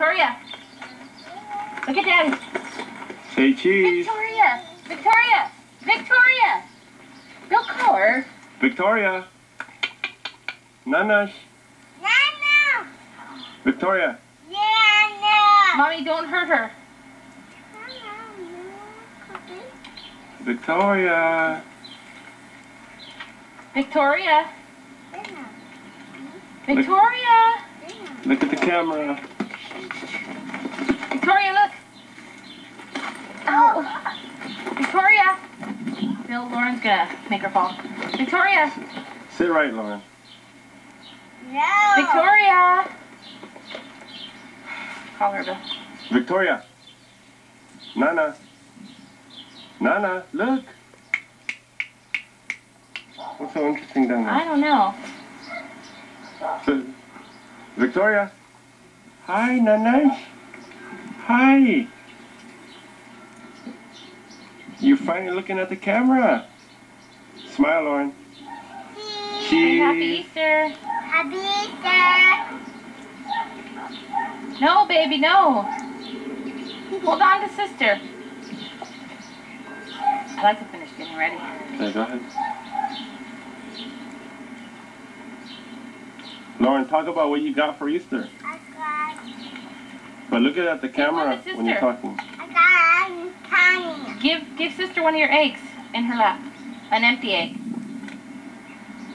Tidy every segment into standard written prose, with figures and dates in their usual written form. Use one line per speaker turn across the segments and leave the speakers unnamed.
Victoria. Look at Daddy.
Say cheese.
Victoria. Victoria. Victoria. Don't call her.
Victoria. Nanash.
Nana.
Victoria.
Nana.
Mommy, don't hurt her.
Victoria.
Victoria. Victoria.
Look at the camera.
Victoria, look. Oh. Victoria. Bill, Lauren's gonna make her fall. Victoria.
Sit right, Lauren.
No.
Victoria. Call her, Bill.
Victoria. Nana. Nana, look. What's so interesting down
I
there?
don't know.
Victoria. Hi, Nana. Hi. You're finally looking at the camera. Smile, Lauren.
Say Happy
Cheese.
Easter.
Happy Easter.
No, baby, no. Hold on to sister. I like to finish getting ready.
Okay, go ahead. Lauren, talk about what you got for Easter.
I got
But look at the camera
sister.
when you're talking.
candy.
Give sister one of your eggs in her lap. An empty egg.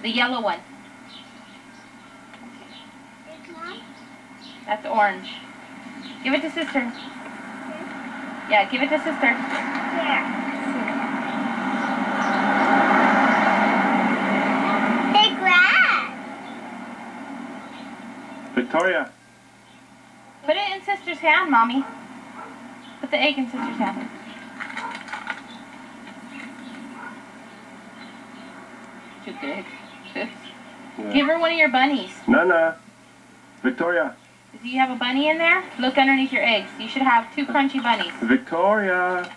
The yellow one.
This one?
That's orange. Give it to sister. Yeah, give it to sister.
Here. Hey, grass.
Victoria.
Put it in sister's hand, Mommy. Put the egg in sister's hand. Too big.
Yeah.
Give her one of your bunnies.
Nana. Victoria.
Do you have a bunny in there? Look underneath your eggs. You should have 2 crunchy bunnies.
Victoria.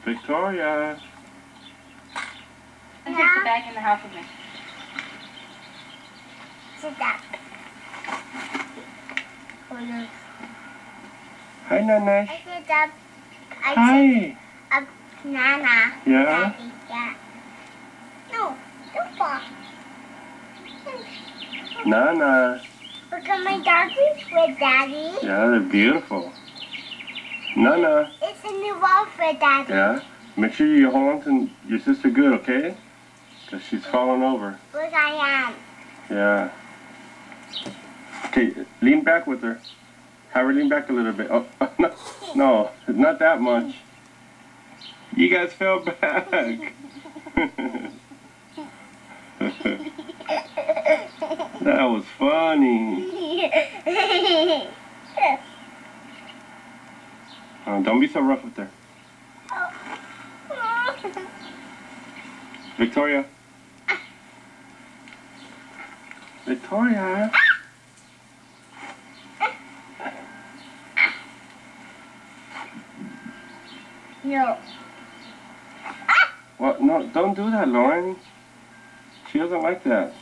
Victoria.
And take the bag in the house with me.
Sit down.
Hi, Nana.
I sit up. I
Hi.
sit up. Nana.
Yeah?
Daddy, yeah. No, don't fall.
Nana.
Look at my darkies with Daddy.
Yeah, they're beautiful. Nana.
It's a new outfit, Daddy.
Yeah? Make sure you hold on to your sister good, okay? Because she's falling over.
Look, I am.
Yeah. Okay, lean back with her. Have her lean back a little bit. Oh, no, not that much. You guys fell back. That was funny. Oh, don't be so rough with her. Victoria. Victoria.
No.
What? No, don't do that, Lauren. She doesn't like that.